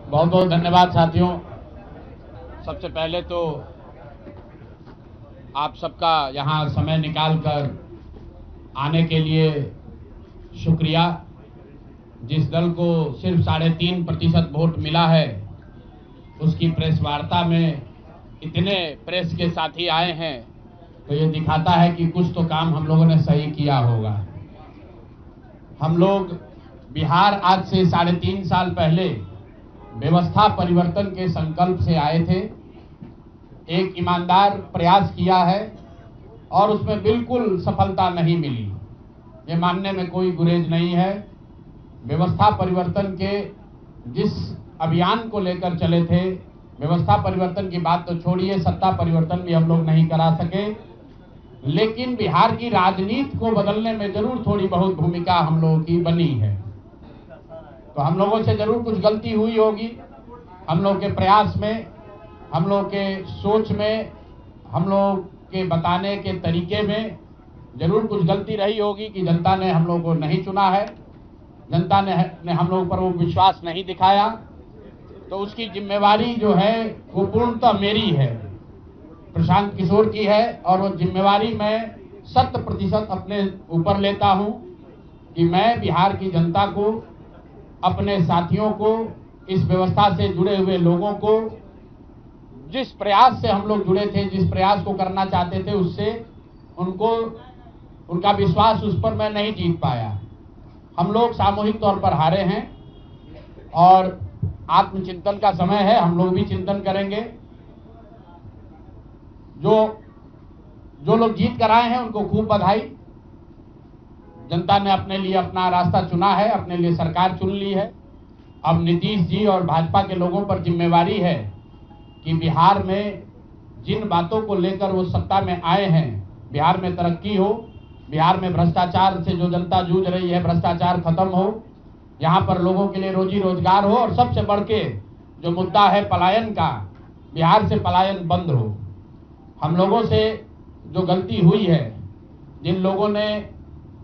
बहुत बहुत धन्यवाद साथियों। सबसे पहले तो आप सबका यहाँ समय निकालकर आने के लिए शुक्रिया। जिस दल को सिर्फ 3.5% वोट मिला है, उसकी प्रेस वार्ता में इतने प्रेस के साथी आए हैं, तो ये दिखाता है कि कुछ तो काम हम लोगों ने सही किया होगा। हम लोग बिहार आज से 3.5 साल पहले व्यवस्था परिवर्तन के संकल्प से आए थे। एक ईमानदार प्रयास किया है और उसमें बिल्कुल सफलता नहीं मिली, ये मानने में कोई गुरेज नहीं है। व्यवस्था परिवर्तन के जिस अभियान को लेकर चले थे, व्यवस्था परिवर्तन की बात तो छोड़िए, सत्ता परिवर्तन भी हम लोग नहीं करा सके, लेकिन बिहार की राजनीति को बदलने में जरूर थोड़ी बहुत भूमिका हम लोगों की बनी है। तो हम लोगों से जरूर कुछ गलती हुई होगी, हम लोग के प्रयास में, हम लोग के सोच में, हम लोग के बताने के तरीके में जरूर कुछ गलती रही होगी कि जनता ने हम लोग को नहीं चुना है, जनता ने हम लोग पर वो विश्वास नहीं दिखाया। तो उसकी जिम्मेवारी जो है वो पूर्णतः मेरी है, प्रशांत किशोर की है, और वो जिम्मेवारी मैं 100% अपने ऊपर लेता हूं कि मैं बिहार की जनता को, अपने साथियों को, इस व्यवस्था से जुड़े हुए लोगों को, जिस प्रयास से हम लोग जुड़े थे, जिस प्रयास को करना चाहते थे, उससे उनका विश्वास उस पर मैं नहीं जीत पाया। हम लोग सामूहिक तौर पर हारे हैं और आत्मचिंतन का समय है, हम लोग भी चिंतन करेंगे। जो लोग जीत कर आए हैं उनको खूब बधाई। जनता ने अपने लिए अपना रास्ता चुना है, अपने लिए सरकार चुन ली है। अब नीतीश जी और भाजपा के लोगों पर जिम्मेवारी है कि बिहार में जिन बातों को लेकर वो सत्ता में आए हैं, बिहार में तरक्की हो, बिहार में भ्रष्टाचार से जो जनता जूझ रही है, भ्रष्टाचार खत्म हो, यहाँ पर लोगों के लिए रोजी रोजगार हो, और सबसे बढ़ के जो मुद्दा है पलायन का, बिहार से पलायन बंद हो। हम लोगों से जो गलती हुई है, जिन लोगों ने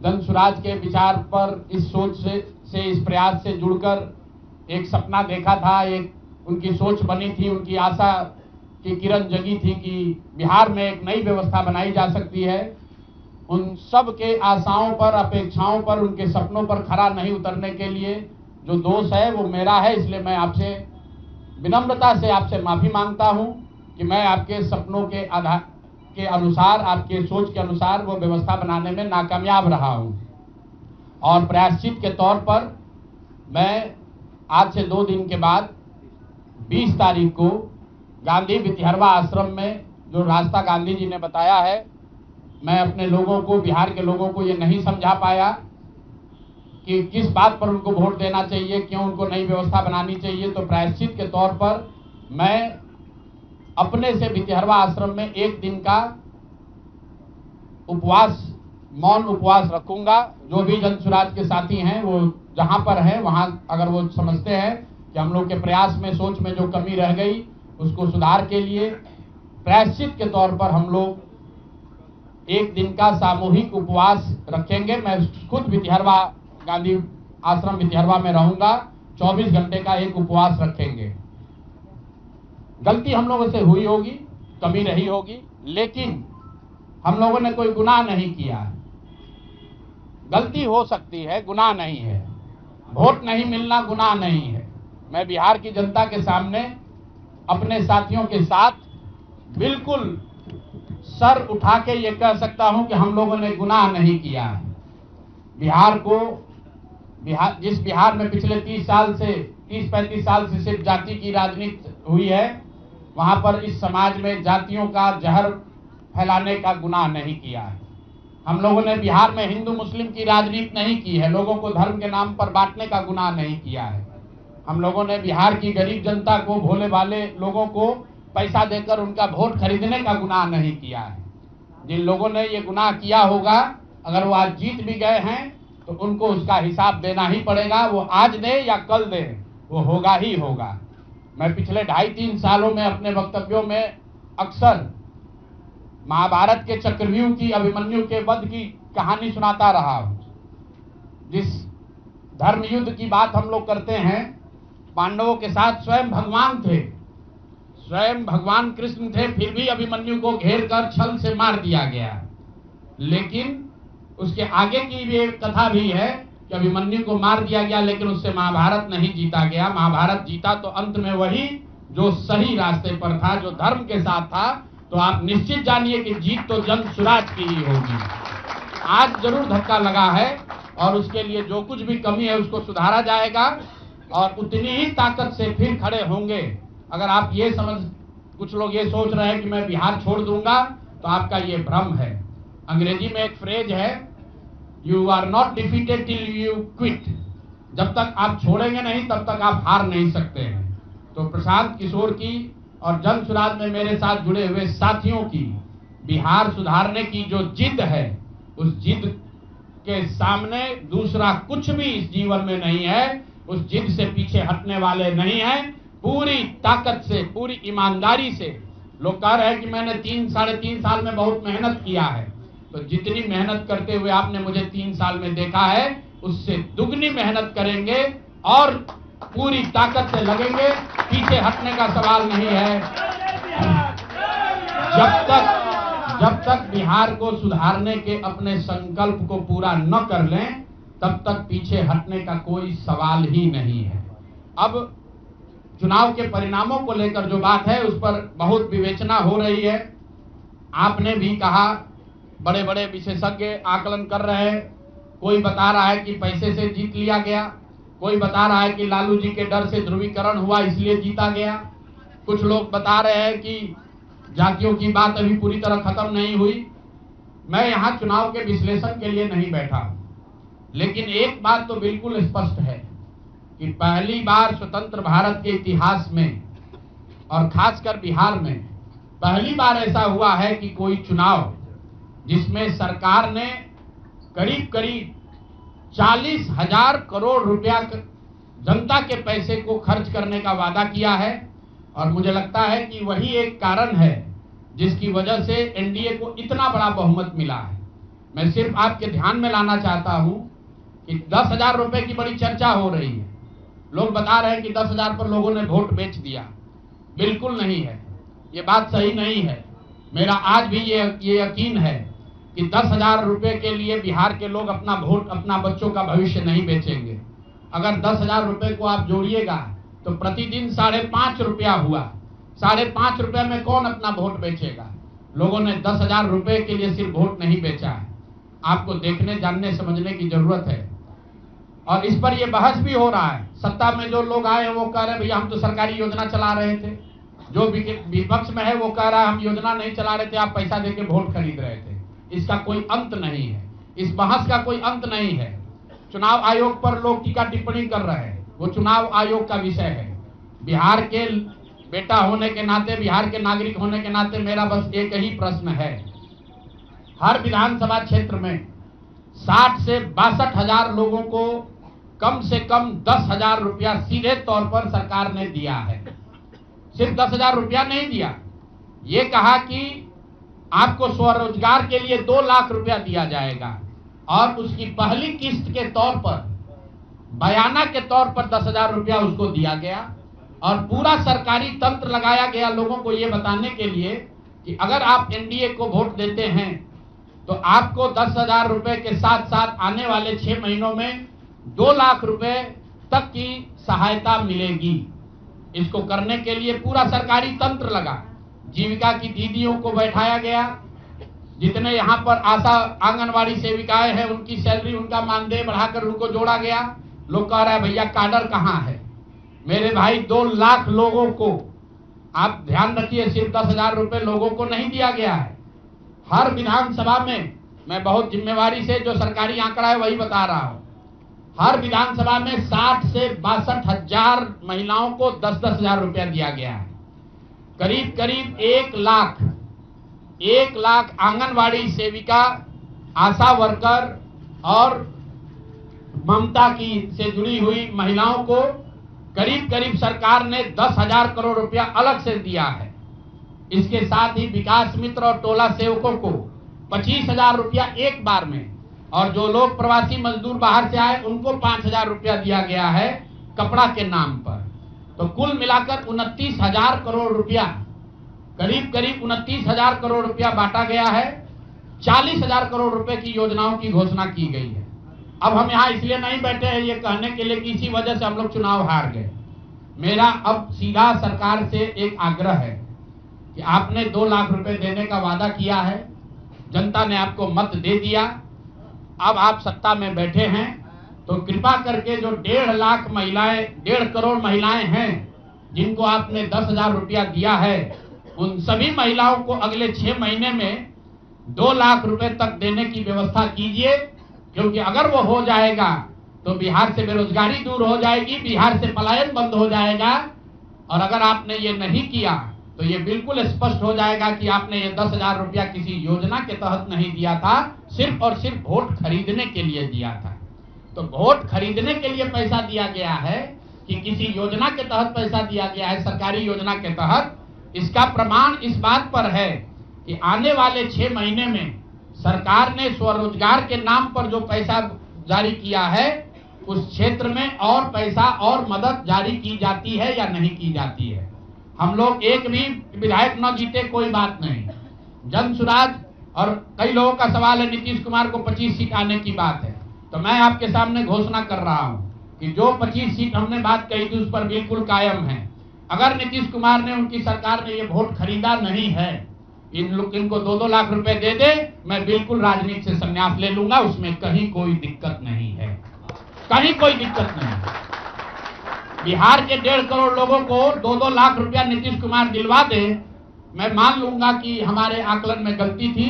जन स्वराज के विचार पर इस सोच से इस प्रयास से जुड़कर एक सपना देखा था, एक उनकी सोच बनी थी, उनकी आशा की किरण जगी थी कि बिहार में एक नई व्यवस्था बनाई जा सकती है, उन सब के आशाओं पर, अपेक्षाओं पर, उनके सपनों पर खरा नहीं उतरने के लिए जो दोष है वो मेरा है। इसलिए मैं आपसे विनम्रता से आपसे माफी मांगता हूं कि मैं आपके सपनों के आधार के अनुसार, आपके सोच के अनुसार वो व्यवस्था बनाने में नाकामयाब रहा हूं। और प्रायश्चित के तौर पर मैं आज से 2 दिन के बाद 20 तारीख को गांधी वितिहरवा आश्रम में जो रास्ता गांधी जी ने बताया है, मैं अपने लोगों को, बिहार के लोगों को ये नहीं समझा पाया कि किस बात पर उनको वोट देना चाहिए, क्यों उनको नई व्यवस्था बनानी चाहिए। तो प्रायश्चित के तौर पर मैं अपने से वितिहरवा आश्रम में 1 दिन का उपवास, मौन उपवास रखूंगा। जो भी जन स्वराज के साथी हैं वो जहां पर हैं वहां, अगर वो समझते हैं कि हम लोग के प्रयास में, सोच में जो कमी रह गई, उसको सुधार के लिए प्रायश्चित के तौर पर हम लोग 1 दिन का सामूहिक उपवास रखेंगे। मैं खुद वितिहरवा, गांधी आश्रम वितिहरवा में रहूंगा, 24 घंटे का एक उपवास रखेंगे। गलती हम लोगों से हुई होगी, कमी रही होगी, लेकिन हम लोगों ने कोई गुनाह नहीं किया। गलती हो सकती है, गुनाह नहीं है। वोट नहीं मिलना गुनाह नहीं है। मैं बिहार की जनता के सामने अपने साथियों के साथ बिल्कुल सर उठा के ये कह सकता हूं कि हम लोगों ने गुनाह नहीं किया है। जिस बिहार में पिछले 30-35 साल से सिर्फ जाति की राजनीति हुई है, वहां पर इस समाज में जातियों का जहर फैलाने का गुनाह नहीं किया है। हम लोगों ने बिहार में हिंदू मुस्लिम की राजनीति नहीं की है, लोगों को धर्म के नाम पर बांटने का गुनाह नहीं किया है। हम लोगों ने बिहार की गरीब जनता को, भोले भाले लोगों को पैसा देकर उनका वोट खरीदने का गुनाह नहीं किया है। जिन लोगों ने ये गुनाह किया होगा, अगर वो आज जीत भी गए हैं तो उनको उसका हिसाब देना ही पड़ेगा। वो आज दे या कल दे, वो होगा ही होगा। मैं पिछले 2.5-3 सालों में अपने वक्तव्यों में अक्सर महाभारत के चक्रव्यूह की, अभिमन्यु के वध की कहानी सुनाता रहा हूं। जिस धर्म युद्ध की बात हम लोग करते हैं, पांडवों के साथ स्वयं भगवान थे, स्वयं भगवान कृष्ण थे, फिर भी अभिमन्यु को घेर कर छल से मार दिया गया। लेकिन उसके आगे की भी एक कथा भी है कि अभिमन्यु को मार दिया गया, लेकिन उससे महाभारत नहीं जीता गया। महाभारत जीता तो अंत में वही जो सही रास्ते पर था, जो धर्म के साथ था। तो आप निश्चित जानिए कि जीत तो जंतसुराज की ही होगी। आज जरूर धक्का लगा है और उसके लिए जो कुछ भी कमी है उसको सुधारा जाएगा और उतनी ही ताकत से फिर खड़े होंगे। अगर आप ये कुछ लोग ये सोच रहे हैं कि मैं बिहार छोड़ दूंगा, तो आपका ये भ्रम है। अंग्रेजी में एक फ्रेज है, you are not defeated till you quit. जब तक आप छोड़ेंगे नहीं तब तक आप हार नहीं सकते हैं। तो प्रशांत किशोर की और जनसुराज में मेरे साथ जुड़े हुए साथियों की बिहार सुधारने की जो जिद है, उस जिद के सामने दूसरा कुछ भी इस जीवन में नहीं है। उस जिद से पीछे हटने वाले नहीं हैं। पूरी ताकत से, पूरी ईमानदारी से। लोग कह रहे हैं कि मैंने 3-3.5 साल में बहुत मेहनत किया है। तो जितनी मेहनत करते हुए आपने मुझे 3 साल में देखा है, उससे दुगनी मेहनत करेंगे और पूरी ताकत से लगेंगे। पीछे हटने का सवाल नहीं है। जब तक बिहार को सुधारने के अपने संकल्प को पूरा न कर लें, तब तक पीछे हटने का कोई सवाल ही नहीं है। अब चुनाव के परिणामों को लेकर जो बात है, उस पर बहुत विवेचना हो रही है। आपने भी कहा, बड़े बड़े विशेषज्ञ आकलन कर रहे हैं। कोई बता रहा है कि पैसे से जीत लिया गया, कोई बता रहा है कि लालू जी के डर से ध्रुवीकरण हुआ इसलिए जीता गया। कुछ लोग बता रहे हैं कि जातियों की बात अभी पूरी तरह खत्म नहीं हुई। मैं यहाँ चुनाव के विश्लेषण के लिए नहीं बैठा, लेकिन एक बात तो बिल्कुल स्पष्ट है कि पहली बार स्वतंत्र भारत के इतिहास में और खासकर बिहार में पहली बार ऐसा हुआ है कि कोई चुनाव जिसमें सरकार ने करीब करीब 40,000 करोड़ रुपया जनता के पैसे को खर्च करने का वादा किया है। और मुझे लगता है कि वही एक कारण है जिसकी वजह से एनडीए को इतना बड़ा बहुमत मिला है। मैं सिर्फ आपके ध्यान में लाना चाहता हूं कि 10,000 रुपए की बड़ी चर्चा हो रही है। लोग बता रहे हैं कि 10,000 पर लोगों ने वोट बेच दिया। बिल्कुल नहीं है, ये बात सही नहीं है। मेरा आज भी ये यकीन है कि 10,000 रुपए के लिए बिहार के लोग अपना वोट, अपना बच्चों का भविष्य नहीं बेचेंगे। अगर 10,000 रुपए को आप जोड़िएगा तो प्रतिदिन 5.5 रुपया हुआ। 5.5 रुपये में कौन अपना वोट बेचेगा? लोगों ने 10,000 रुपए के लिए सिर्फ वोट नहीं बेचा है। आपको देखने, जानने, समझने की जरूरत है। और इस पर यह बहस भी हो रहा है। सत्ता में जो लोग आए हैं वो कह रहे हैं भैया हम तो सरकारी योजना चला रहे थे। जो विपक्ष में है वो कह रहा है हम योजना नहीं चला रहे थे, आप पैसा देके वोट खरीद रहे थे। इसका कोई अंत नहीं है, इस बहस का कोई अंत नहीं है। चुनाव आयोग पर लोग टीका टिप्पणी कर रहे हैं, वो चुनाव आयोग का विषय है। बिहार के बेटा होने के नाते, बिहार के नागरिक होने के नाते मेरा बस एक ही प्रश्न है। हर विधानसभा क्षेत्र में 60 से 62,000 लोगों को कम से कम 10,000 रुपया सीधे तौर पर सरकार ने दिया है। सिर्फ 10,000 रुपया नहीं दिया, ये कहा कि आपको स्वरोजगार के लिए 2 लाख रुपया दिया जाएगा और उसकी पहली किस्त के तौर पर, बयाना के तौर पर 10,000 रुपया उसको दिया गया। और पूरा सरकारी तंत्र लगाया गया लोगों को ये बताने के लिए कि अगर आप एनडीए को वोट देते हैं तो आपको 10,000 रुपए के साथ साथ आने वाले 6 महीनों में 2 लाख रुपए तक की सहायता मिलेगी। इसको करने के लिए पूरा सरकारी तंत्र लगा। जीविका की दीदियों को बैठाया गया, जितने यहाँ पर आशा आंगनवाड़ी सेविकाएं हैं उनकी सैलरी, उनका मानदेय बढ़ाकर उनको जोड़ा गया। लोग कह रहे हैं भैया काडर कहाँ है? मेरे भाई 2 लाख लोगों को, आप ध्यान रखिए, सिर्फ 10,000 रुपए लोगों को नहीं दिया गया है। हर विधानसभा में, मैं बहुत जिम्मेवारी से जो सरकारी आंकड़ा है वही बता रहा हूं, हर विधानसभा में 60 से 62,000 महिलाओं को 10-10,000 रुपया दिया गया है। करीब करीब 1 लाख आंगनवाड़ी सेविका, आशा वर्कर और ममता की से जुड़ी हुई महिलाओं को करीब करीब सरकार ने 10,000 करोड़ रुपया अलग से दिया है। इसके साथ ही विकास मित्र और टोला सेवकों को 25,000 रुपया एक बार में, और जो लोग प्रवासी मजदूर बाहर से आए उनको 5,000 रुपया दिया गया है कपड़ा के नाम पर। तो कुल मिलाकर 29,000 करोड़ रुपया, करीब करीब 29,000 करोड़ रुपया बांटा गया है। 40,000 करोड़ रुपए की योजनाओं की घोषणा की गई है। अब हम यहाँ इसलिए नहीं बैठे हैं ये कहने के लिए कि इसी वजह से हम लोग चुनाव हार गए। मेरा अब सीधा सरकार से एक आग्रह है कि आपने 2 लाख रुपए देने का वादा किया है, जनता ने आपको मत दे दिया, अब आप सत्ता में बैठे हैं, तो कृपा करके जो 1.5 लाख महिलाएं, 1.5 करोड़ महिलाएं हैं जिनको आपने 10,000 रुपया दिया है, उन सभी महिलाओं को अगले 6 महीने में 2 लाख रुपए तक देने की व्यवस्था कीजिए। क्योंकि अगर वो हो जाएगा तो बिहार से बेरोजगारी दूर हो जाएगी, बिहार से पलायन बंद हो जाएगा। और अगर आपने ये नहीं किया तो ये बिल्कुल स्पष्ट हो जाएगा कि आपने ये 10,000 रुपया किसी योजना के तहत नहीं दिया था, सिर्फ और सिर्फ वोट खरीदने के लिए दिया था। तो वोट खरीदने के लिए पैसा दिया गया है कि किसी योजना के तहत पैसा दिया गया है, सरकारी योजना के तहत, इसका प्रमाण इस बात पर है कि आने वाले 6 महीने में सरकार ने स्वरोजगार के नाम पर जो पैसा जारी किया है, उस क्षेत्र में और पैसा और मदद जारी की जाती है या नहीं की जाती है। हम लोग एक भी विधायक न जीते कोई बात नहीं, जन सुराज, और कई लोगों का सवाल है नीतीश कुमार को 25 सीट आने की बात है, तो मैं आपके सामने घोषणा कर रहा हूं कि जो 25 सीट हमने बात कही थी उस पर बिल्कुल कायम है। अगर नीतीश कुमार ने, उनकी सरकार ने ये वोट खरीदा नहीं है, इनको 2-2 लाख रुपए दे दे, मैं बिल्कुल राजनीति से संन्यास ले लूंगा, उसमें कहीं कोई दिक्कत नहीं है, कहीं कोई दिक्कत नहीं। बिहार के 1.5 करोड़ लोगों को 2-2 लाख रुपया नीतीश कुमार दिलवा दे, मैं मान लूंगा कि हमारे आकलन में गलती थी,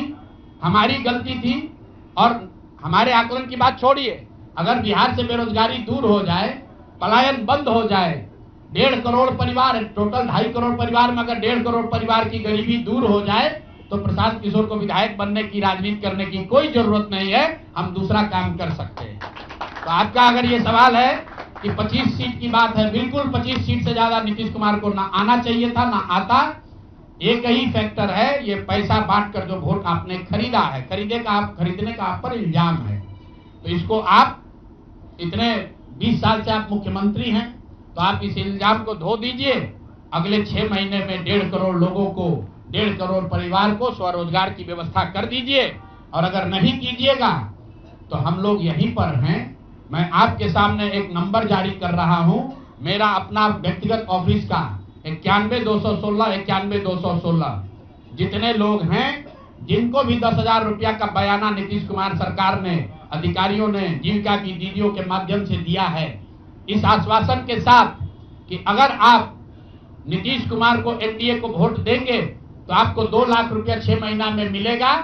हमारी गलती थी। और हमारे आकलन की बात छोड़िए, अगर बिहार से बेरोजगारी दूर हो जाए, पलायन बंद हो जाए, 1.5 करोड़ परिवार, टोटल 2.5 करोड़ परिवार में अगर 1.5 करोड़ परिवार की गरीबी दूर हो जाए, तो प्रशांत किशोर को विधायक बनने की, राजनीति करने की कोई जरूरत नहीं है, हम दूसरा काम कर सकते हैं। तो आपका अगर ये सवाल है कि 25 सीट की बात है, बिल्कुल 25 सीट से ज्यादा नीतीश कुमार को ना आना चाहिए था, ना आता। एक ही फैक्टर है, ये पैसा बांटकर जो वोट आपने खरीदा है, खरीदने का आप पर इल्जाम है। तो इसको आप इतने 20 साल से आप मुख्यमंत्री हैं, तो आप इस इल्जाम को धो दीजिए। अगले 6 महीने में 1.5 करोड़ लोगों को, 1.5 करोड़ परिवार को स्वरोजगार की व्यवस्था कर दीजिए। और अगर नहीं कीजिएगा तो हम लोग यहीं पर हैं। मैं आपके सामने एक नंबर जारी कर रहा हूं, मेरा अपना व्यक्तिगत ऑफिस का 91-216, 91-216। जितने लोग हैं जिनको भी 10,000 रुपया का बयाना नीतीश कुमार सरकार ने, अधिकारियों ने, जीविका की दीदियों के माध्यम से दिया है, इस आश्वासन के साथ कि अगर आप नीतीश कुमार को, एनडीए को वोट देंगे तो आपको 2 लाख रुपया 6 महीना में मिलेगा।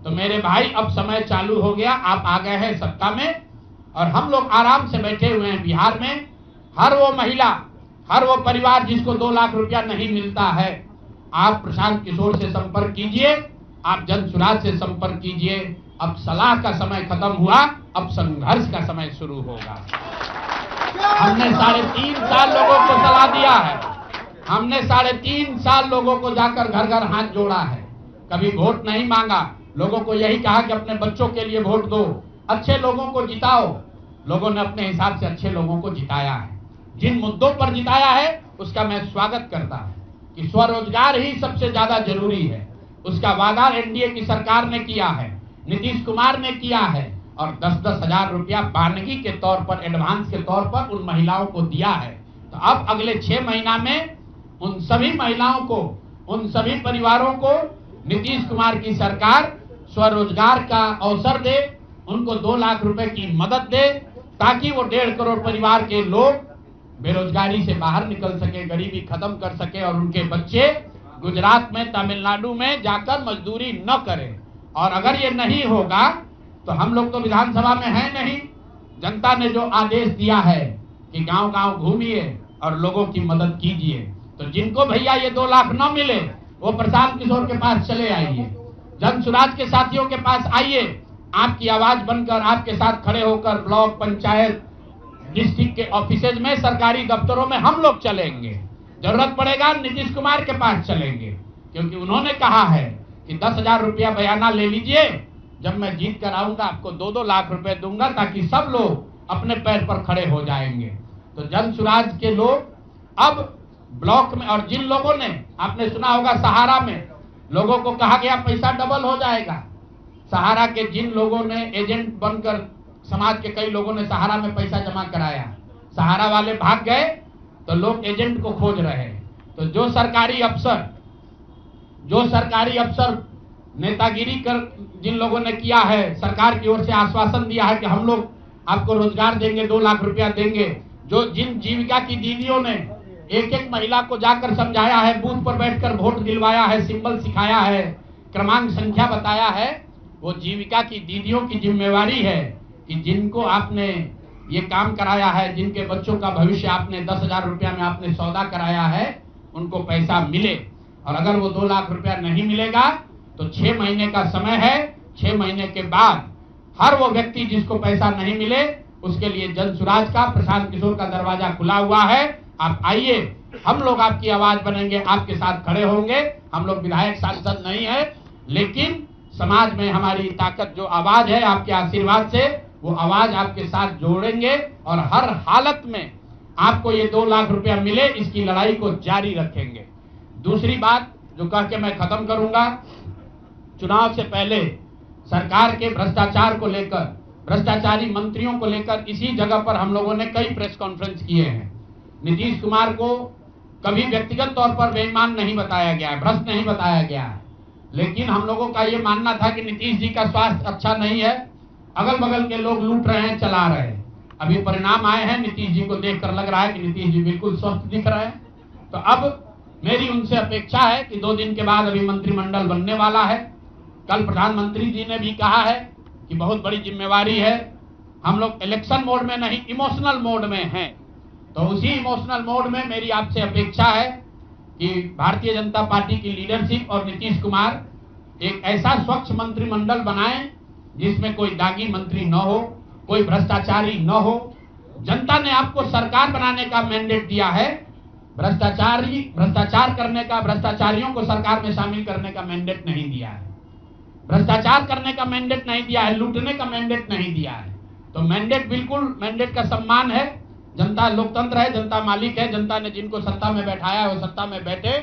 तो मेरे भाई, अब समय चालू हो गया, आप आ गए हैं सत्ता में और हम लोग आराम से बैठे हुए हैं बिहार में। हर वो महिला, हर वो परिवार जिसको 2 लाख रुपया नहीं मिलता है, आप प्रशांत किशोर से संपर्क कीजिए, आप जन सुराज से संपर्क कीजिए। अब सलाह का समय खत्म हुआ, अब संघर्ष का समय शुरू होगा। हमने 3.5 साल लोगों को सलाह दिया है, हमने 3.5 साल लोगों को जाकर घर घर हाथ जोड़ा है, कभी वोट नहीं मांगा। लोगों को यही कहा कि अपने बच्चों के लिए वोट दो, अच्छे लोगों को जिताओ। लोगों ने अपने हिसाब से अच्छे लोगों को जिताया है। जिन मुद्दों पर जिताया है उसका मैं स्वागत करता हूं कि स्वरोजगार ही सबसे ज्यादा जरूरी है। उसका वादा एनडीए की सरकार ने किया है, नीतीश कुमार ने किया है, और 10-10 हजार रुपया बानगी के तौर पर, एडवांस के तौर पर उन महिलाओं को दिया है। तो अब अगले 6 महीना में उन सभी महिलाओं को, उन सभी परिवारों को नीतीश कुमार की सरकार स्वरोजगार का अवसर दे, उनको 2 लाख रुपए की मदद दे, ताकि वो 1.5 करोड़ परिवार के लोग बेरोजगारी से बाहर निकल सके, गरीबी खत्म कर सके और उनके बच्चे गुजरात में, तमिलनाडु में जाकर मजदूरी न करें। और अगर ये नहीं होगा तो हम लोग तो विधानसभा में हैं नहीं। जनता ने जो आदेश दिया है कि गांव-गांव घूमिए और लोगों की मदद कीजिए, तो जिनको भैया ये 2 लाख न मिले वो प्रशांत किशोर के पास चले आइए, जन सुराज के साथियों के पास आइए। आपकी आवाज बनकर, आपके साथ खड़े होकर ब्लॉक, पंचायत, डिस्ट्रिक्ट के ऑफिसेज में, सरकारी दफ्तरों में हम लोग चलेंगे। जरूरत पड़ेगा नीतीश कुमार के पास चलेंगे, क्योंकि उन्होंने कहा है कि 10,000 रुपया बयाना ले लीजिए, जब मैं जीत कर आऊंगा आपको 2-2 लाख रुपए दूंगा, ताकि सब लोग अपने पैर पर खड़े हो जाएंगे। तो जन सुराज के लोग अब ब्लॉक में, और जिन लोगों ने, आपने सुना होगा सहारा में लोगों को कहा गया पैसा डबल हो जाएगा, सहारा के जिन लोगों ने एजेंट बनकर, समाज के कई लोगों ने सहारा में पैसा जमा कराया, सहारा वाले भाग गए तो लोग एजेंट को खोज रहे हैं। तो जो सरकारी अफसर नेतागिरी कर जिन लोगों ने किया है, सरकार की ओर से आश्वासन दिया है कि हम लोग आपको रोजगार देंगे, 2 लाख रुपया देंगे, जो जिन जीविका की दीदियों ने एक एक महिला को जाकर समझाया है, बूथ पर बैठकर वोट दिलवाया है, सिंबल सिखाया है, क्रमांक संख्या बताया है, वो जीविका की दीदियों की जिम्मेवारी है कि जिनको आपने ये काम कराया है, जिनके बच्चों का भविष्य आपने 10,000 रुपया में आपने सौदा कराया है, उनको पैसा मिले। और अगर वो 2 लाख रुपया नहीं मिलेगा तो 6 महीने का समय है, 6 महीने के बाद हर वो व्यक्ति जिसको पैसा नहीं मिले उसके लिए जन सुराज का, प्रशांत किशोर का दरवाजा खुला हुआ है। आप आइए, हम लोग आपकी आवाज बनेंगे, आपके साथ खड़े होंगे। हम लोग विधायक सांसद नहीं है, लेकिन समाज में हमारी ताकत जो आवाज है, आपके आशीर्वाद से वो आवाज आपके साथ जोड़ेंगे और हर हालत में आपको ये 2 लाख रुपया मिले, इसकी लड़ाई को जारी रखेंगे। दूसरी बात जो कह के मैं खत्म करूंगा, चुनाव से पहले सरकार के भ्रष्टाचार को लेकर, भ्रष्टाचारी मंत्रियों को लेकर इसी जगह पर हम लोगों ने कई प्रेस कॉन्फ्रेंस किए हैं। नीतीश कुमार को कभी व्यक्तिगत तौर पर बेईमान नहीं बताया गया है, भ्रष्ट नहीं बताया गया है, लेकिन हम लोगों का ये मानना था कि नीतीश जी का स्वास्थ्य अच्छा नहीं है, अगल बगल के लोग लूट रहे हैं, चला रहे हैं। अभी परिणाम आए हैं, नीतीश जी को देखकर लग रहा है कि नीतीश जी बिल्कुल स्वस्थ दिख रहे हैं। तो अब मेरी उनसे अपेक्षा है कि 2 दिन के बाद अभी मंत्रिमंडल बनने वाला है। कल प्रधानमंत्री जी ने भी कहा है कि बहुत बड़ी जिम्मेवारी है, हम लोग इलेक्शन मोड में नहीं, इमोशनल मोड में हैं। तो उसी इमोशनल मोड में मेरी आपसे अपेक्षा है कि भारतीय जनता पार्टी की लीडरशिप और नीतीश कुमार एक ऐसा स्वच्छ मंत्रिमंडल बनाएं जिसमें कोई दागी मंत्री न हो, कोई भ्रष्टाचारी न हो। जनता ने आपको सरकार बनाने का मैंडेट दिया है, भ्रष्टाचार करने का, भ्रष्टाचारियों को सरकार में शामिल करने का मैंडेट नहीं दिया है, भ्रष्टाचार करने का मैंडेट नहीं दिया है, लूटने का मैंडेट नहीं दिया है। तो मैंडेट, बिल्कुल मैंडेट का सम्मान है। जनता लोकतंत्र है, जनता मालिक है, जनता ने जिनको सत्ता में बैठाया है वो सत्ता में बैठे,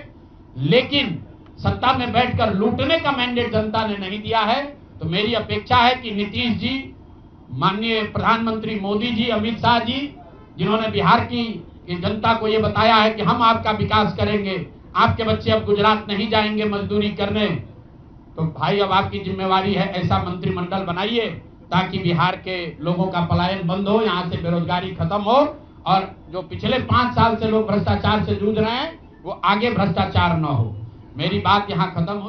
लेकिन सत्ता में बैठकर लूटने का मैंडेट जनता ने नहीं दिया है। तो मेरी अपेक्षा है कि नीतीश जी, माननीय प्रधानमंत्री मोदी जी, अमित शाह जी, जिन्होंने बिहार की जनता को ये बताया है कि हम आपका विकास करेंगे, आपके बच्चे अब गुजरात नहीं जाएंगे मजदूरी करने, तो भाई अब आपकी जिम्मेवारी है ऐसा मंत्रिमंडल बनाइए ताकि बिहार के लोगों का पलायन बंद हो, यहाँ से बेरोजगारी खत्म हो, और जो पिछले 5 साल से लोग भ्रष्टाचार से जूझ रहे हैं वो आगे भ्रष्टाचार न हो। मेरी बात यहाँ खत्म हुई।